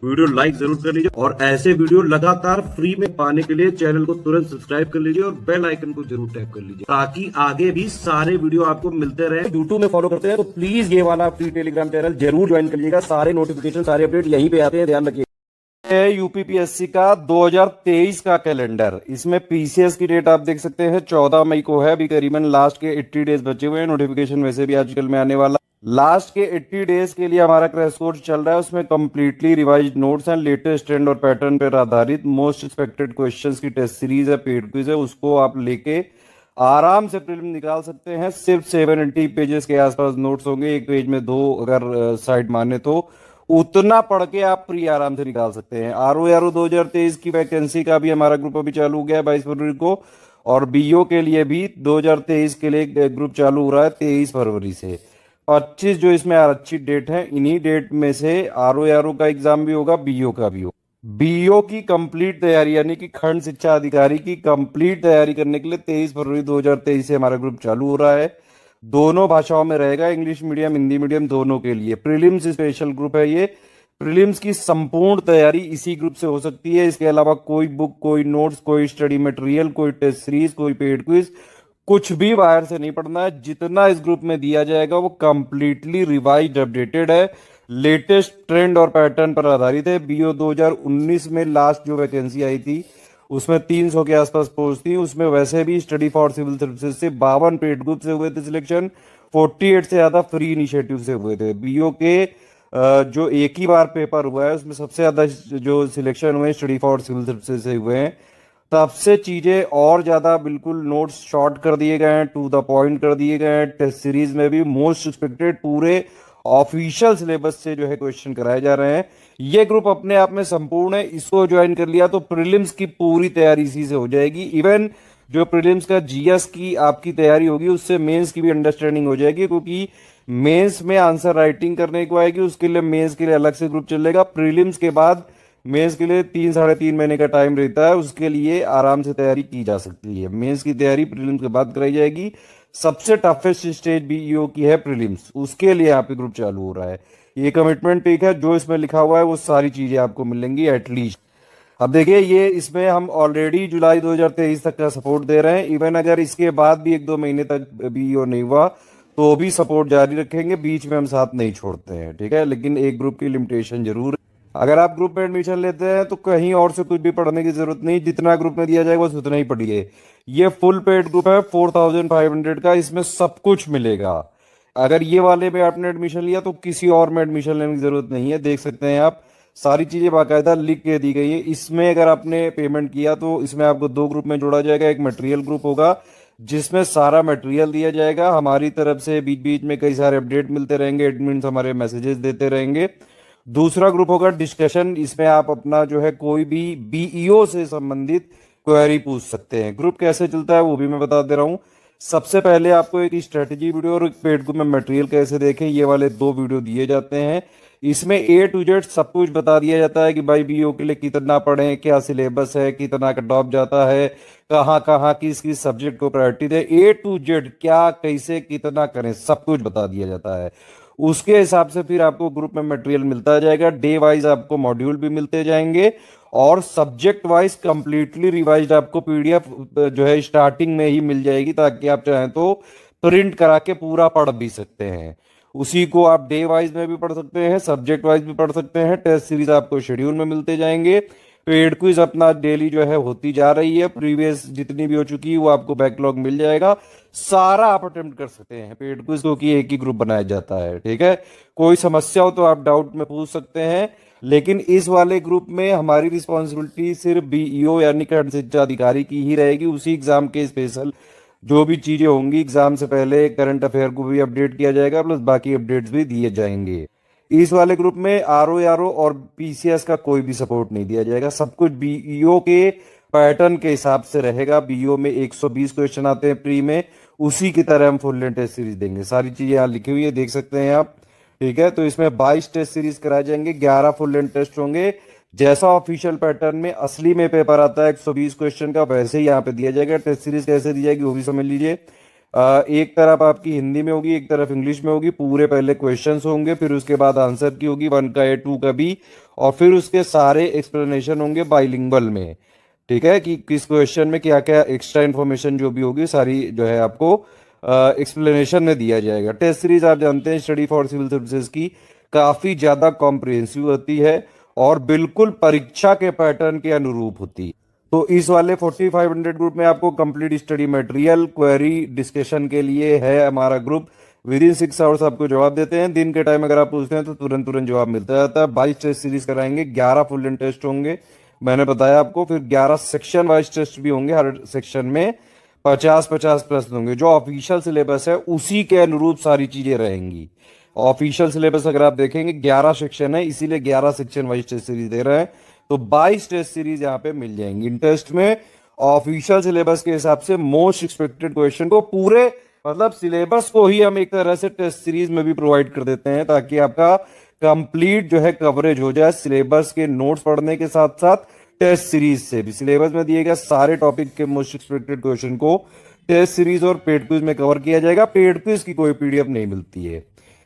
Video like जरूर कर लीजिए और ऐसे वीडियो लगातार फ्री में पाने के लिए चैनल को तुरंत सब्सक्राइब कर लीजिए और बेल आइकन को जरूर टैप कर लीजिए ताकि आगे भी सारे वीडियो आपको मिलते रहे। यूट्यूब में फॉलो करते हैं तो प्लीज ये वाला फ्री टेलीग्राम चैनल जरूर ज्वाइन कर लीजिएगा। सारे नोटिफिकेशन सारे अपडेट यहीं पे आते हैं, ध्यान रखिए। यूपीपीएससी का 2023 का कैलेंडर, इसमें पीसीएस की डेट आप देख सकते हैं 14 मई को है। अभी करीबन लास्ट के 80 डेज बचे हुए हैं। नोटिफिकेशन वैसे भी आजकल में आने वाला। लास्ट के 80 डेज के लिए हमारा क्रैश कोर्स चल रहा है। उसमें completely revised notes and latest trend और पैटर्न पर आधारित मोस्ट एक्सपेक्टेड क्वेश्चंस की टेस्ट सीरीज है, पेड क्विज है। उसको आप लेके आराम से प्रीलिम निकाल सकते हैं। सिर्फ 70 पेजेस के आसपास नोट्स होंगे, एक पेज में 2 अगर साइड माने तो उतना पढ़ के आप प्री आराम से निकाल सकते हैं। आरओ 2023 की वैकेंसी का भी हमारा ग्रुप अभी चालू हो गया है 22 फरवरी को, और बीओ के लिए भी 2023 के लिए ग्रुप चालू हो रहा है 23 फरवरी से। 25 जो इसमें आरक्षित डेट है, इन्हीं डेट में से आरओ का एग्जाम भी होगा, बीओ का भी होगा। बीओ की कंप्लीट तैयारी यानी कि खंड शिक्षा अधिकारी की कंप्लीट तैयारी करने के लिए 23 फरवरी 2023 से हमारा ग्रुप चालू हो रहा है। दोनों भाषाओं में रहेगा, इंग्लिश मीडियम हिंदी मीडियम दोनों के लिए। प्रीलिम्स स्पेशल ग्रुप है ये। प्रीलिम्स की संपूर्ण तैयारी इसी ग्रुप से हो सकती है। इसके अलावा कोई बुक, कोई नोट्स, कोई स्टडी मटेरियल, कोई टेस्ट सीरीज, कोई पेड क्विज, कुछ भी बाहर से नहीं पढ़ना है। जितना इस ग्रुप में दिया जाएगा वो कंप्लीटली रिवाइज्ड अपडेटेड है, लेटेस्ट ट्रेंड और पैटर्न पर आधारित है। बीओ 2019 में लास्ट जो वैकेंसी आई थी उसमें 300 के आसपास पोस्ट थी। उसमें वैसे भी स्टडी फॉर सिविल सर्विसेज से 52 पेड ग्रुप से हुए थे सिलेक्शन, 48 से ज्यादा फ्री इनिशिएटिव से हुए थे। बीओ के जो एक ही बार पेपर हुआ है उसमें सबसे ज्यादा जो सिलेक्शन हुए स्टडी फॉर सिविल सर्विसेज से हुए हैं। तब से चीजें और ज्यादा बिल्कुल नोट्स शॉर्ट कर दिए गए हैं, टू द पॉइंट कर दिए गए हैं। टेस्ट सीरीज में भी मोस्ट एक्सपेक्टेड पूरे ऑफिशियल सिलेबस से जो है क्वेश्चन कराए जा रहे हैं। ये ग्रुप अपने आप में संपूर्ण है। इसको ज्वाइन कर लिया तो प्रीलिम्स की पूरी तैयारी इसी से हो जाएगी। इवन जो प्रीलिम्स का जीएस की आपकी तैयारी होगी उससे मेंस की भी अंडरस्टैंडिंग हो जाएगी, क्योंकि मेंस में आंसर राइटिंग करने को आएगी। उसके लिए मेंस के लिए अलग से ग्रुप चलेगा। प्रीलिम्स के बाद मेंस के लिए 3-3.5 महीने का टाइम रहता है, उसके लिए आराम से तैयारी की जा सकती है। मेंस की तैयारी प्रीलिम्स के बाद कराई जाएगी। सबसे टफेस्ट स्टेज बीईओ की है प्रीलिम्स, उसके लिए यहाँ पे ग्रुप चालू हो रहा है। ये कमिटमेंट ठीक है, जो इसमें लिखा हुआ है वो सारी चीजें आपको मिलेंगी एटलीस्ट। अब देखिए, ये इसमें हम ऑलरेडी जुलाई 2023 तक का सपोर्ट दे रहे हैं। इवन अगर इसके बाद भी 1-2 महीने तक बीईओ नहीं हुआ तो भी सपोर्ट जारी रखेंगे, बीच में हम साथ नहीं छोड़ते हैं, ठीक है। लेकिन एक ग्रुप की लिमिटेशन जरूर है। अगर आप ग्रुप में एडमिशन लेते हैं तो कहीं और से कुछ भी पढ़ने की जरूरत नहीं, जितना ग्रुप में दिया जाएगा बस उतना ही पढ़िए। ये फुल पेड ग्रुप है 4500 का, इसमें सब कुछ मिलेगा। अगर ये वाले में आपने एडमिशन लिया तो किसी और में एडमिशन लेने की जरूरत नहीं है। देख सकते हैं आप, सारी चीजें बाकायदा लिख के दी गई है। इसमें अगर आपने पेमेंट किया तो इसमें आपको 2 ग्रुप में जोड़ा जाएगा। एक मटेरियल ग्रुप होगा जिसमें सारा मटेरियल दिया जाएगा हमारी तरफ से, बीच बीच में कई सारे अपडेट मिलते रहेंगे, एडमिन्स हमारे मैसेजेस देते रहेंगे। दूसरा ग्रुप होगा डिस्कशन, इसमें आप अपना जो है कोई भी बीईओ से संबंधित क्वेरी पूछ सकते हैं। ग्रुप कैसे चलता है वो भी मैं बता दे रहा हूँ। सबसे पहले आपको एक स्ट्रेटेजी वीडियो और एक पेड ग्रुप में मटेरियल कैसे देखें, ये वाले 2 वीडियो दिए जाते हैं। इसमें A to Z सब कुछ बता दिया जाता है कि भाई बीओ के लिए कितना पढ़ें, क्या सिलेबस है, कितना कट ऑफ जाता है, कहाँ कहाँ किस किस सब्जेक्ट को priority they, A to Z क्या कैसे कितना करें सब कुछ बता दिया जाता है। उसके हिसाब से फिर आपको ग्रुप में मटेरियल मिलता जाएगा। डे वाइज आपको मॉड्यूल भी मिलते जाएंगे और सब्जेक्ट वाइज कंप्लीटली रिवाइज्ड आपको पीडीएफ जो है स्टार्टिंग में ही मिल जाएगी, ताकि आप चाहें तो प्रिंट करा के पूरा पढ़ भी सकते हैं। उसी को आप डे वाइज में भी पढ़ सकते हैं, सब्जेक्ट वाइज भी पढ़ सकते हैं। टेस्ट सीरीज आपको शेड्यूल में मिलते जाएंगे। पेड क्विज अपना डेली जो है होती जा रही है, प्रीवियस जितनी भी हो चुकी है वो आपको बैकलॉग मिल जाएगा। सारा आप अटेम्प्ट कर सकते हैं पेड क्विज, क्योंकि एक ही ग्रुप बनाया जाता है, ठीक है। कोई समस्या हो तो आप डाउट में पूछ सकते हैं। लेकिन इस वाले ग्रुप में हमारी रिस्पॉन्सिबिलिटी सिर्फ बीईओ यानी खंड शिक्षा अधिकारी की ही रहेगी। उसी एग्जाम के स्पेशल जो भी चीजें होंगी, एग्जाम से पहले करंट अफेयर को भी अपडेट किया जाएगा, प्लस बाकी अपडेट्स भी दिए जाएंगे। इस वाले ग्रुप में आरओ और पीसीएस का कोई भी सपोर्ट नहीं दिया जाएगा। सब कुछ बीईओ के पैटर्न के हिसाब से रहेगा। बीईओ में 120 क्वेश्चन आते हैं प्री में, उसी की तरह हम फुल लेंथ टेस्ट सीरीज देंगे। सारी चीजें यहाँ लिखी हुई है, देख सकते हैं आप, ठीक है। तो इसमें 22 टेस्ट सीरीज कराए जाएंगे, 11 फुल लेंथ टेस्ट होंगे। जैसा ऑफिशियल पैटर्न में असली में पेपर आता है 120 क्वेश्चन का, वैसे ही यहाँ पे दिया जाएगा। टेस्ट सीरीज कैसे दी जाएगी वो भी समझ लीजिए। एक तरफ आपकी हिंदी में होगी, एक तरफ इंग्लिश में होगी। पूरे पहले क्वेश्चंस होंगे, फिर उसके बाद आंसर की होगी, 1 का ए, 2 का बी, और फिर उसके सारे एक्सप्लेनेशन होंगे बाइलिंगुअल में। ठीक है, कि किस क्वेश्चन में क्या क्या एक्स्ट्रा इन्फॉर्मेशन जो भी होगी सारी जो है आपको एक्सप्लेनेशन में दिया जाएगा। टेस्ट सीरीज आप जानते हैं स्टडी फॉर सिविल सर्विसेज की काफी ज्यादा कॉम्प्रिहेंसिव होती है और बिल्कुल परीक्षा के पैटर्न के अनुरूप होती है। तो इस वाले 4500 ग्रुप में आपको complete study material, query discussion के लिए है हमारा ग्रुप। विद इन 6 आवर्स आपको जवाब देते हैं। दिन के टाइम अगर आप पूछते हैं तो तुरंत तुरंत जवाब मिलता जाता है। 22 टेस्ट सीरीज कराएंगे, 11 फुल लेंथ टेस्ट होंगे मैंने बताया आपको, फिर 11 सेक्शन वाइज टेस्ट भी होंगे। हर सेक्शन में 50-50 प्रश्न होंगे। जो ऑफिशियल सिलेबस है उसी के अनुरूप सारी चीजें रहेंगी। ऑफिशियल सिलेबस अगर आप देखेंगे 11 सेक्शन है, इसीलिए 11 सेक्शन वाइज टेस्ट सीरीज दे रहे हैं। तो 22 टेस्ट सीरीज यहाँ पे मिल जाएंगी। इन टेस्ट में ऑफिशियल सिलेबस के हिसाब से मोस्ट एक्सपेक्टेड क्वेश्चन को पूरे मतलब सिलेबस को ही हम एक तरह से टेस्ट सीरीज में भी प्रोवाइड कर देते हैं, ताकि आपका कंप्लीट जो है कवरेज हो जाए सिलेबस के नोट्स पढ़ने के साथ साथ टेस्ट सीरीज से भी। सिलेबस में दिए गए सारे टॉपिक के मोस्ट एक्सपेक्टेड क्वेश्चन को टेस्ट सीरीज और पेड क्विज में कवर किया जाएगा। पेड क्विज की कोई पीडीएफ नहीं मिलती है।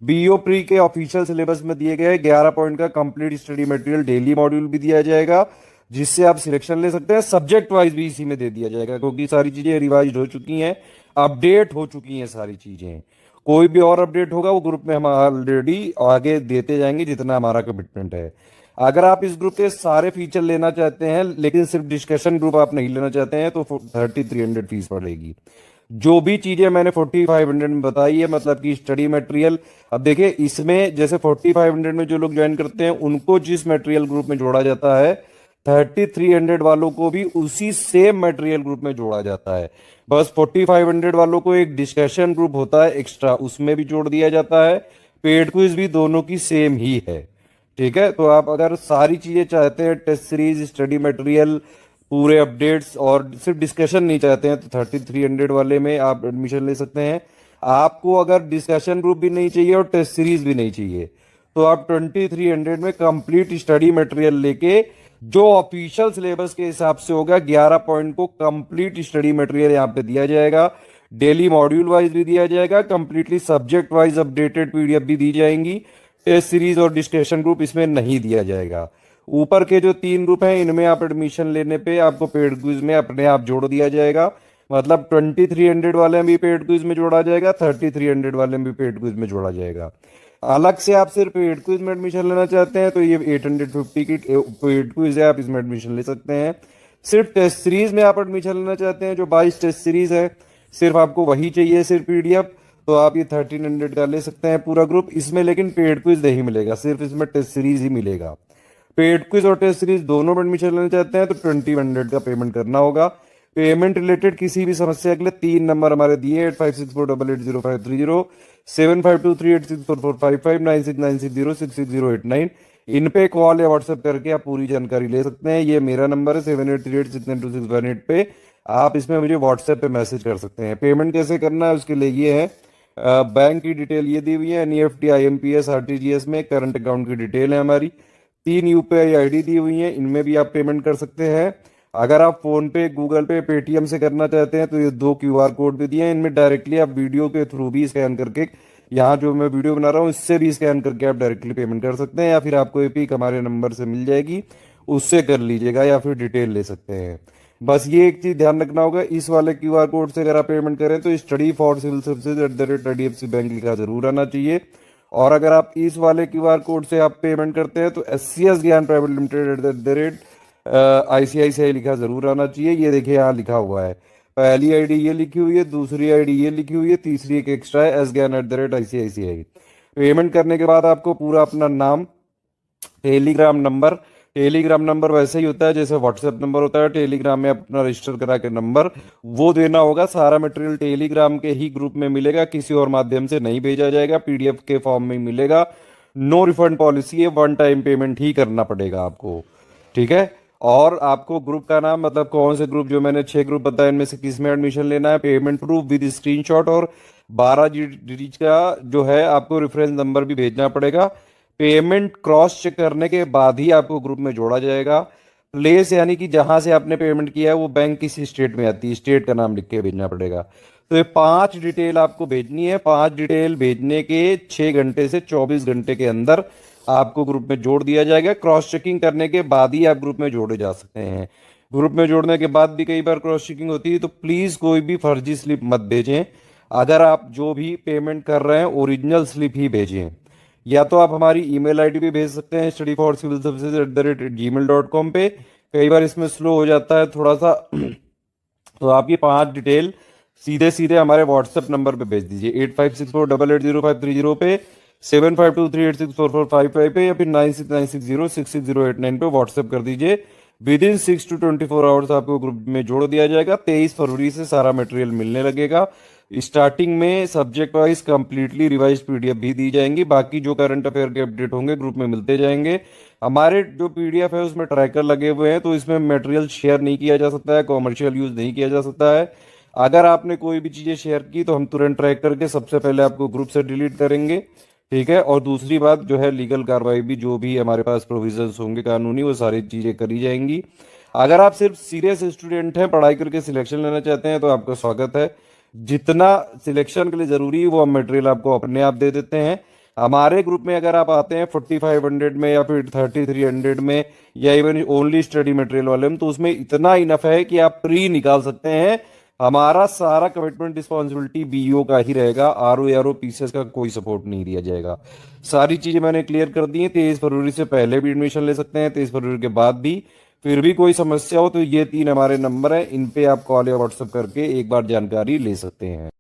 बीओ प्री के ऑफिशियल सिलेबस में दिए गए 11 पॉइंट का complete study material daily module भी दिया जाएगा, जिससे आप सिलेक्शन ले सकते हैं। सब्जेक्ट वाइज भी इसी में दे दिया जाएगा, क्योंकि सारी चीजें रिवाइज हो चुकी हैं, अपडेट हो चुकी हैं सारी चीजें। कोई भी और अपडेट होगा वो ग्रुप में हम ऑलरेडी आगे देते जाएंगे, जितना हमारा कमिटमेंट है। अगर आप इस ग्रुप के सारे फीचर लेना चाहते हैं लेकिन सिर्फ डिस्कशन ग्रुप आप नहीं लेना चाहते हैं, तो 3300 फीस पड़ेगी। जो भी चीजें मैंने 4500 में बताई है, मतलब कि स्टडी मटेरियल। अब देखिए इसमें जैसे 4500 में जो लोग ज्वाइन करते हैं उनको जिस मटेरियल ग्रुप में जोड़ा जाता है, 3300 वालों को भी उसी सेम मटेरियल ग्रुप में जोड़ा जाता है। बस 4500 वालों को एक डिस्कशन ग्रुप होता है एक्स्ट्रा, उसमें भी जोड़ दिया जाता है। पेड क्विज भी दोनों की सेम ही है। ठीक है, तो आप अगर सारी चीजें चाहते हैं, टेस्ट सीरीज, स्टडी मटेरियल, पूरे अपडेट्स, और सिर्फ डिस्कशन नहीं चाहते हैं, तो 3300 वाले में आप एडमिशन ले सकते हैं। आपको अगर डिस्कशन ग्रुप भी नहीं चाहिए और टेस्ट सीरीज भी नहीं चाहिए, तो आप 2300 में कंप्लीट स्टडी मटेरियल लेके जो ऑफिशियल सिलेबस के हिसाब से होगा 11 पॉइंट को कंप्लीट स्टडी मटेरियल यहाँ पे दिया जाएगा। डेली मॉड्यूल वाइज भी दिया जाएगा, completely subject wise updated PDF भी दी जाएंगी। टेस्ट सीरीज और डिस्कशन ग्रुप इसमें नहीं दिया जाएगा। ऊपर के जो 3 ग्रुप हैं इनमें आप एडमिशन लेने पे आपको पेड क्विज में अपने आप जोड़ दिया जाएगा। मतलब 2300 वाले में भी पेड क्विज में जोड़ा जाएगा, 3300 वाले में भी पेड क्विज में जोड़ा जाएगा। अलग से आप सिर्फ पेड क्विज में एडमिशन लेना चाहते हैं तो ये 850 की पेड क्विज है, आप इसमें एडमिशन ले सकते हैं। सिर्फ टेस्ट सीरीज में आप एडमिशन लेना चाहते हैं, जो 22 टेस्ट सीरीज है, सिर्फ आपको वही चाहिए सिर्फ पीडीएफ, तो आप ये 1300 का ले सकते हैं पूरा ग्रुप। इसमें लेकिन पेड क्विज नहीं मिलेगा, सिर्फ इसमें टेस्ट सीरीज ही मिलेगा। पेड क्विज और टेस्ट सीरीज दोनों में एडमिशन लेना चाहते हैं तो 2100 का पेमेंट करना होगा। पेमेंट रिलेटेड किसी भी समस्या के लिए 3 नंबर हमारे दिए, 8564880530, 7523864455, 9696066089। इन पे कॉल या व्हाट्सएप करके आप पूरी जानकारी ले सकते हैं। ये मेरा नंबर है 7838692618 पे। आप इसमें मुझे व्हाट्सएप पे मैसेज कर सकते हैं। पेमेंट कैसे करना है उसके लिए ये है, बैंक की डिटेल ये दी हुई है, एनईएफटी, आईएमपीएस, आरटीजीएस में करंट अकाउंट की डिटेल है हमारी। 3 यूपीआई आईडी दी हुई है, इनमें भी आप पेमेंट कर सकते हैं। अगर आप फोन पे, गूगल पे, पेटीएम से करना चाहते हैं तो ये 2 क्यूआर कोड भी दिए हैं। इनमें डायरेक्टली आप वीडियो के थ्रू भी स्कैन करके, यहाँ जो मैं वीडियो बना रहा हूँ इससे भी स्कैन करके आप डायरेक्टली पेमेंट कर सकते हैं, या फिर आपको एपिक हमारे नंबर से मिल जाएगी, उससे कर लीजिएगा, या फिर डिटेल ले सकते हैं। बस ये एक चीज ध्यान रखना होगा, इस वाले क्यूआर कोड से अगर आप पेमेंट करें तो study for civil services @IDFC bank लिखा जरूर आना चाहिए। और अगर आप इस वाले क्यूआर कोड से आप पेमेंट करते हैं तो SCS ज्ञान प्राइवेट लिमिटेड ICICI लिखा जरूर आना चाहिए। ये देखिए यहाँ लिखा हुआ है, पहली आईडी ये लिखी हुई है, दूसरी आईडी ये लिखी हुई है, तीसरी एक एक्स्ट्रा है, SGAN @ICICI। पेमेंट करने के बाद आपको पूरा अपना नाम, टेलीग्राम नंबर वैसे ही होता है जैसे व्हाट्सएप नंबर होता है, टेलीग्राम में अपना रजिस्टर करा के नंबर वो देना होगा। सारा मटेरियल टेलीग्राम के ही ग्रुप में मिलेगा, किसी और माध्यम से नहीं भेजा जाएगा, पीडीएफ के फॉर्म में मिलेगा। नो रिफंड पॉलिसी है, 1 टाइम पेमेंट ही करना पड़ेगा आपको। ठीक है, और आपको ग्रुप का नाम, मतलब कौन से ग्रुप, जो मैंने 6 ग्रुप बताया इनमें से किस में एडमिशन लेना है, पेमेंट प्रूफ विद स्क्रीनशॉट और 12 डिजिट का जो है आपको रेफरेंस नंबर भी भेजना पड़ेगा। पेमेंट क्रॉस चेक करने के बाद ही आपको ग्रुप में जोड़ा जाएगा। प्लेस यानी कि जहां से आपने पेमेंट किया है वो बैंक किस स्टेट में आती है, स्टेट का नाम लिख के भेजना पड़ेगा। तो ये 5 डिटेल आपको भेजनी है। 5 डिटेल भेजने के 6 घंटे से 24 घंटे के अंदर आपको ग्रुप में जोड़ दिया जाएगा। क्रॉस चेकिंग करने के बाद ही आप ग्रुप में जोड़े जा सकते हैं। ग्रुप में जोड़ने के बाद भी कई बार क्रॉस चेकिंग होती है, तो प्लीज कोई भी फर्जी स्लिप मत भेजें। अगर आप जो भी पेमेंट कर रहे हैं ओरिजिनल स्लिप ही भेजें। या तो आप हमारी ईमेल आईडी पे भेज सकते हैं studyforcivilservices@gmail.com पे। कई बार इसमें स्लो हो जाता है थोड़ा सा तो आप ये 5 डिटेल सीधे सीधे हमारे व्हाट्सएप नंबर पे भेज दीजिए 8564880530 पे, 7523864455 पे, या फिर 9696066089 पे व्हाट्सएप कर दीजिए। विद इन 6 to 24 आवर्स आपको ग्रुप में जोड़ दिया जाएगा। 23 फरवरी से सारा मटेरियल मिलने लगेगा। स्टार्टिंग में subject wise completely revise PDF भी दी जाएंगी। बाकी जो करंट अफेयर के अपडेट होंगे ग्रुप में मिलते जाएंगे। हमारे जो पीडीएफ है उसमें ट्रैकर लगे हुए हैं, तो इसमें मटेरियल शेयर नहीं किया जा सकता है, कॉमर्शियल यूज नहीं किया जा सकता है। अगर आपने कोई भी चीजें शेयर की तो हम तुरंत ट्रैक करके सबसे पहले आपको ग्रुप से डिलीट करेंगे, ठीक है। और दूसरी बात जो है लीगल कार्रवाई भी जो भी हमारे पास प्रोविजंस होंगे कानूनी, वो सारी चीजें करी जाएंगी। अगर आप सिर्फ सीरियस स्टूडेंट हैं, पढ़ाई करके सिलेक्शन लेना चाहते हैं, तो आपका स्वागत है। जितना सिलेक्शन के लिए जरूरी है वो हम मटेरियल आपको अपने आप दे देते हैं। हमारे ग्रुप में अगर आप आते हैं 4500 में या फिर 3300 में या इवन ओनली स्टडी मटेरियल वाले में, तो उसमें इतना इनफ है कि आप प्री निकाल सकते हैं। हमारा सारा कमिटमेंट रिस्पॉन्सिबिलिटी बीईओ का ही रहेगा। आरओ यारो पीसीएस का कोई सपोर्ट नहीं दिया जाएगा। सारी चीजें मैंने क्लियर कर दी हैं। 23 फरवरी से पहले भी एडमिशन ले सकते हैं, 23 फरवरी के बाद भी। फिर भी कोई समस्या हो तो ये 3 हमारे नंबर हैं, इन पे आप कॉल या व्हाट्सएप करके एक बार जानकारी ले सकते हैं।